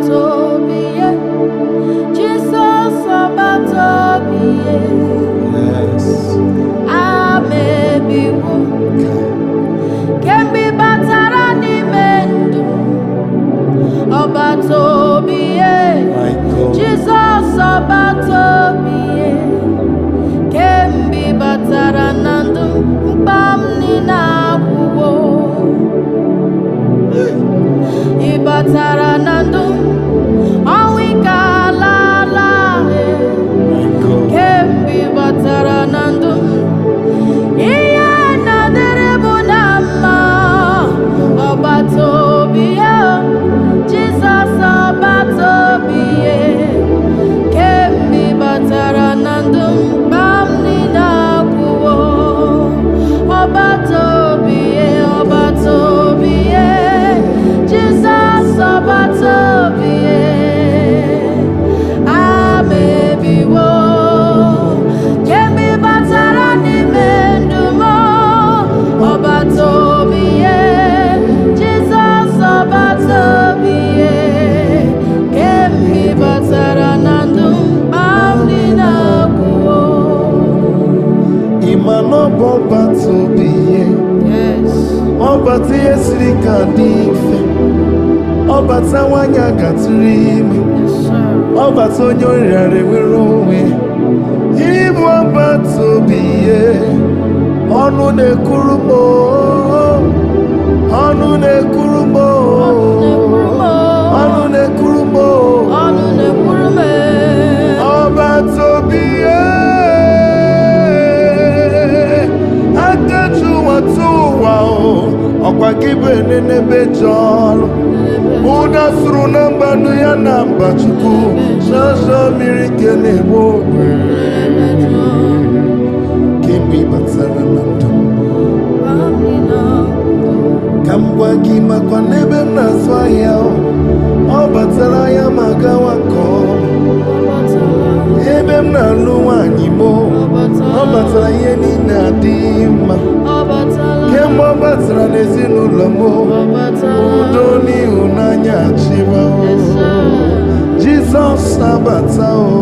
Obatobie, Jesus Obatobie. Yes. Amebiwo, Kembi Batarani Mendo. Obatobie, My God. Jesus Obatobie. Kembi Bataranando, Bamnina Kuwo. Ibataranando, Awika la la. My God. Kembi Bataranando, Iya Naderebu Nama. Obatobie, Jesus Obatobie. Kembi Bataranando, Bamnina Kuwo. Obatobie, Obatobie, Jesus Obatobie. Amebiwo, Kembi Batarani Mendumo. Obatobie, Jesus Obatobie. Kembi Bataranando, Bamnina Kuwo. Imanobo Obatobie. Yes. Obata esiri ka dị mfe. Obata nwanyị agatụrụ ime. Yes, sir. Obata onye orịara enwere onwe. Ịbụ Obatobie. Ọnụ na-ekwuru m oo. Ọnụ na-ekwuru m oo. Ọnụ na-ekwuru m oo. Ọnụ na-ekwuru m. Obatobie. Akachu watu ụwa o. Ọkwa gị bụ enenebe jọlụ. Ụda sụrụ na mgbanu ya na mba Chukwu. Shọshọ mmiri ke na-egbu ogbe. Kemgbe ị batara na ndụ m, ka m gwa gị makwa n'ebe m na-azụ ahịa o. Ọ batara ya ma gawa nke ọma. Ebe m na-alụ nwaanyị m o. Ọ batara ihe niile adịghị mma. Kemgbe ọ batara n'ezinụlọ m o. Udo n'ịhụnanya achịba o. Jizọs abata o.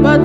But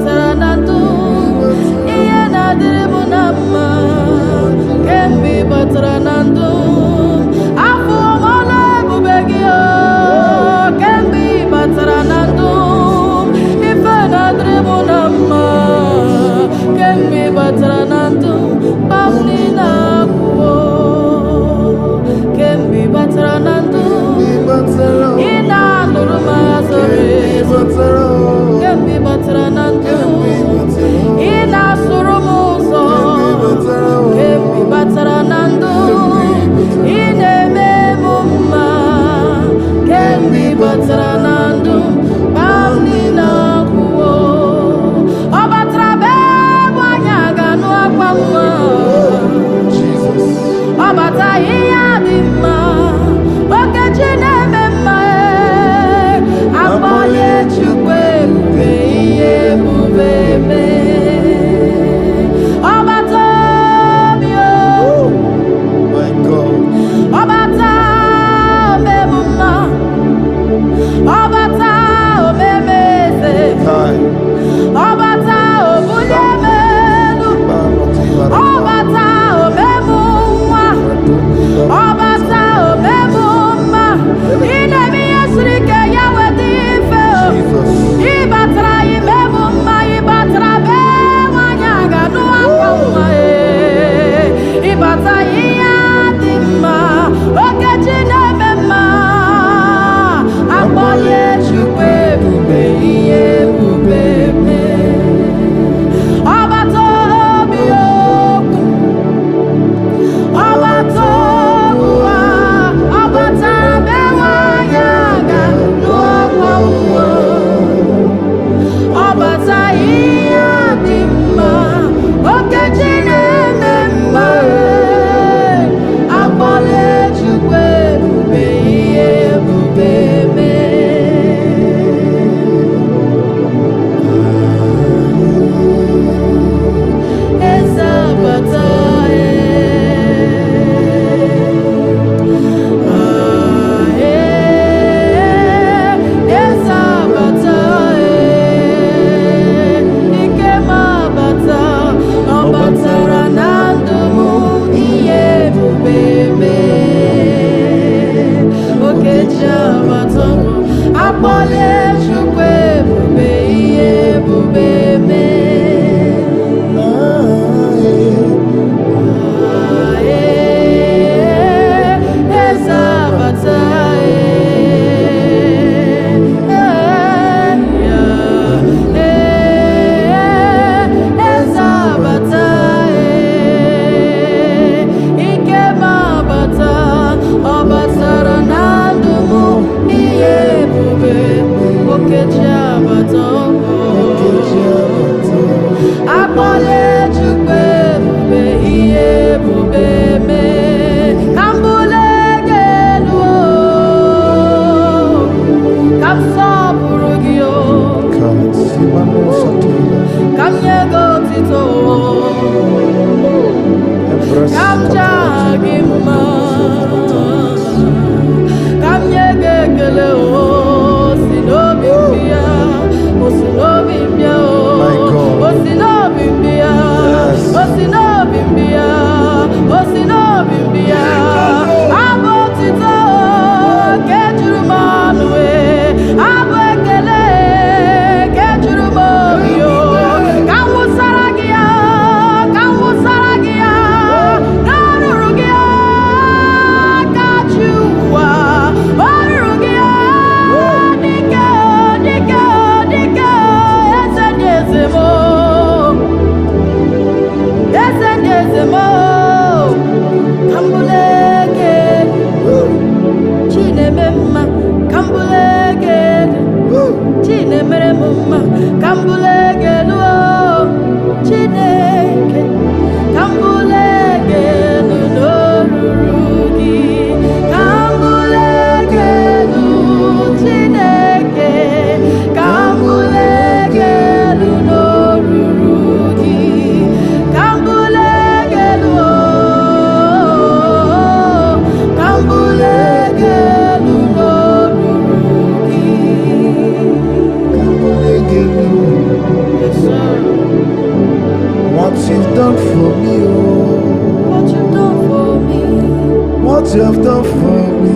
for me.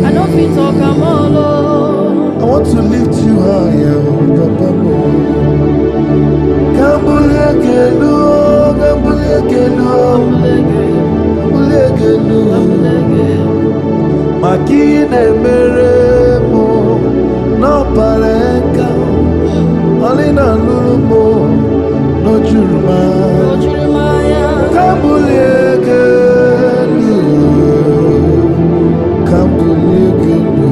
I don't fit talk am all, oh. I want to lift you higher, Papa Mo. Kambulegelu, kambulegelu, kambulegelu. Makine meremo, no parenka. Alina lulumo, no juruma. Kambulegelu, kambulegelu.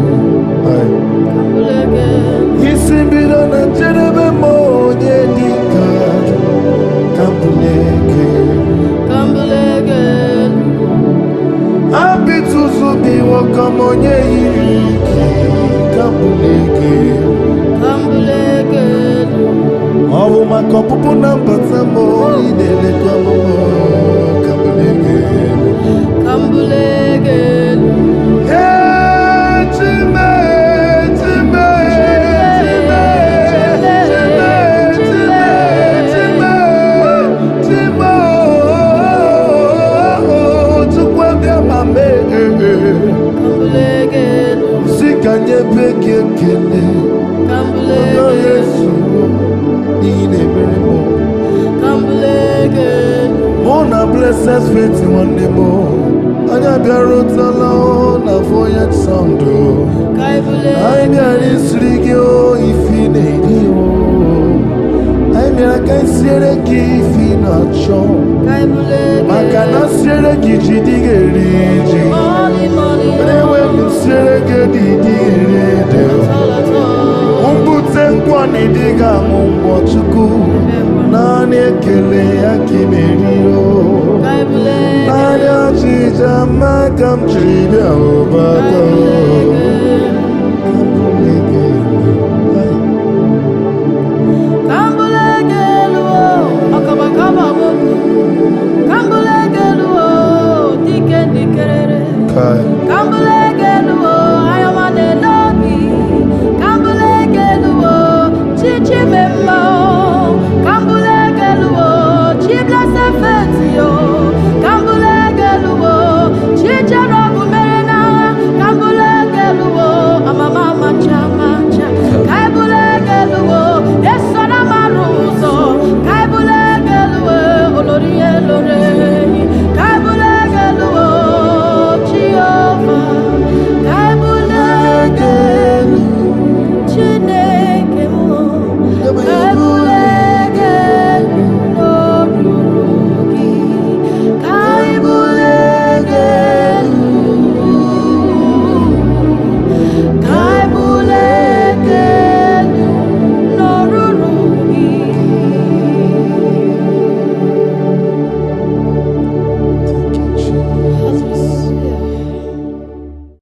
Isimbiro na jerebe mo nyedika. Kambulegelu. Abituzu biwo kamonye iriki. Kambulegelu. Ovu makopupu na mbatamo idele kwa momo. Kambulegelu. Hey, Chime, Chime, Chime, Chime, Chime, Chime, Chukwabia mame. Kambulegelu. Sikanye peke kene. Kambulegelu. Nine meremo. Kambulegelu. Mona blessed faith one day more. Anya biarotala na voyage sound. Kaibule. I'm a srigio ifine dio. I'm a kaisere ki fina chon. Kaibule. Makana sere ki jidigeriji. Money. Ewe sere ki didigere. Umbute nkwani diga mumbo chuku. Nani ekele akinerio. Kaibule. Nani achija makam chibia obata. Kambulegelu, akabakaba boku. Kambulegelu, dikerere. Kambulegelu, ayamane lobi. Kambulegelu, chichi memma.